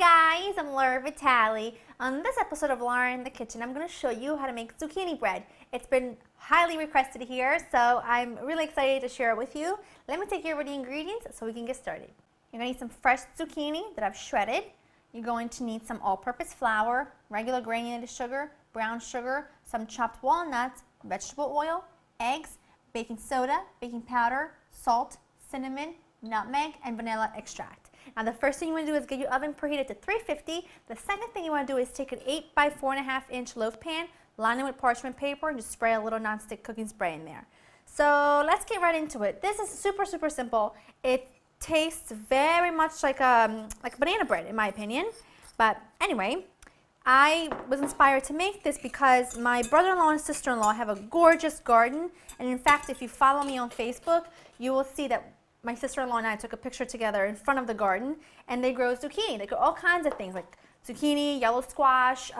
guys, I'm Laura Vitale. On this episode of Laura in the Kitchen, I'm going to show you how to make zucchini bread. It's been highly requested here, so I'm really excited to share it with you. Let me take you over the ingredients so we can get started. You're going to need some fresh zucchini that I've shredded. You're going to need some all-purpose flour, regular granulated sugar, brown sugar, some chopped walnuts, vegetable oil, eggs, baking soda, baking powder, salt, cinnamon, nutmeg, and vanilla extract. Now the first thing you want to do is get your oven preheated to 350. The second thing you want to do is take an 8 by 4.5 inch loaf pan, line it with parchment paper, and just spray a little nonstick cooking spray in there. So let's get right into it. This is super simple. It tastes very much like banana bread in my opinion. But anyway, I was inspired to make this because my brother-in-law and sister-in-law have a gorgeous garden. And in fact, if you follow me on Facebook, you will see that my sister-in-law and I took a picture together in front of the garden, and they grow zucchini. They grow all kinds of things like zucchini, yellow squash,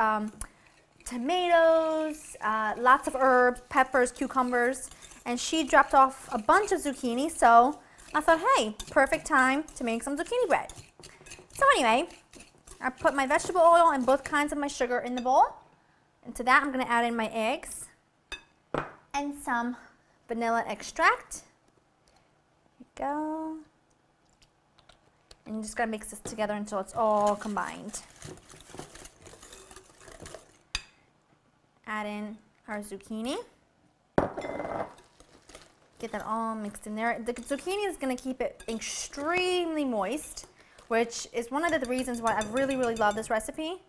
tomatoes, lots of herbs, peppers, cucumbers, and she dropped off a bunch of zucchini, so I thought, hey, perfect time to make some zucchini bread. So anyway, I put my vegetable oil and both kinds of my sugar in the bowl. And to that, I'm going to add in my eggs and some vanilla extract. Go. And you just gotta mix this together until it's all combined. Add in our zucchini. Get that all mixed in there. The zucchini is gonna keep it extremely moist, which is one of the reasons why I really love this recipe.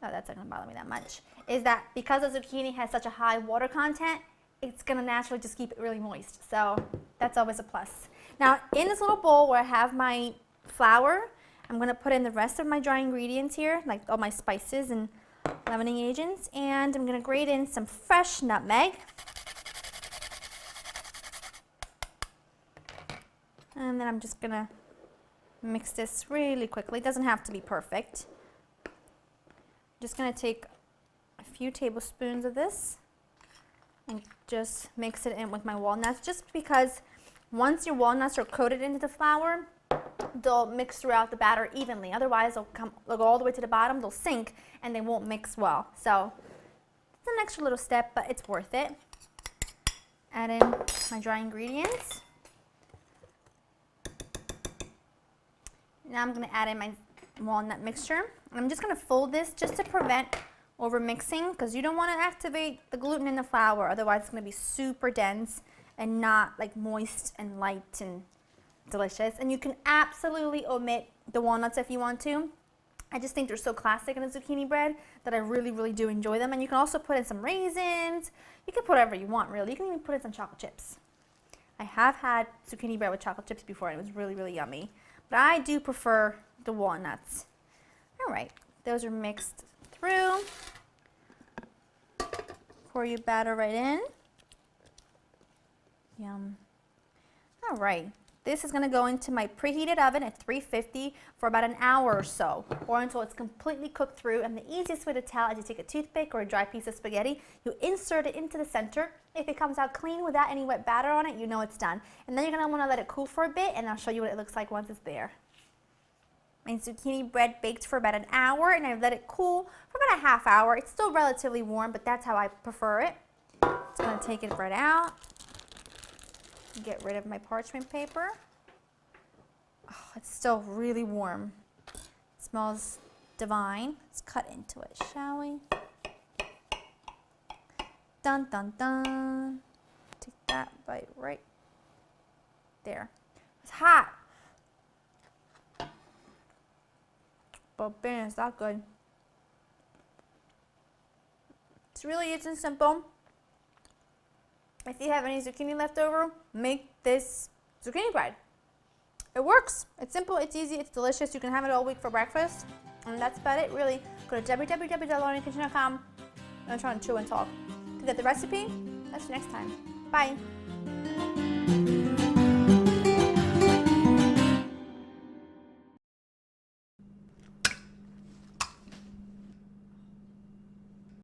Oh, that's not gonna bother me that much. Is that because the zucchini has such a high water content, it's gonna naturally just keep it really moist. So that's always a plus. Now, in this little bowl where I have my flour, I'm going to put in the rest of my dry ingredients here, like all my spices and leavening agents, and I'm going to grate in some fresh nutmeg. And then I'm just going to mix this really quickly. It doesn't have to be perfect. I'm just going to take a few tablespoons of this and just mix it in with my walnuts, just because once your walnuts are coated into the flour, they'll mix throughout the batter evenly. Otherwise, they'll go all the way to the bottom, they'll sink, and they won't mix well. So it's an extra little step, but it's worth it. Add in my dry ingredients. Now I'm going to add in my walnut mixture. I'm just going to fold this just to prevent over mixing, because you don't want to activate the gluten in the flour, otherwise it's going to be super dense and not like moist and light and delicious. And you can absolutely omit the walnuts if you want to. I just think they're so classic in a zucchini bread that I really do enjoy them. And you can also put in some raisins. You can put whatever you want really. You can even put in some chocolate chips. I have had zucchini bread with chocolate chips before and it was really yummy. But I do prefer the walnuts. All right, those are mixed through. Pour your batter right in. Yum. All right, this is going to go into my preheated oven at 350 for about an hour or so, or until it's completely cooked through. And the easiest way to tell is you take a toothpick or a dry piece of spaghetti, you insert it into the center. If it comes out clean without any wet batter on it, you know it's done. And then you're going to want to let it cool for a bit, and I'll show you what it looks like once it's there. My zucchini bread baked for about an hour, and I've let it cool for about a half hour. It's still relatively warm, but that's how I prefer it. It's going to take it right out. Get rid of my parchment paper. Oh, it's still really warm. It smells divine. Let's cut into it, shall we? Dun dun dun. Take that bite right there. It's hot. But man, it's that good. It's really easy and simple. If you have any zucchini left over, make this zucchini bread. It works. It's simple, it's easy, it's delicious. You can have it all week for breakfast. And that's about it, really. Go to www.laurenkitchen.com. I'm trying to chew and talk to get the recipe. That's next time. Bye.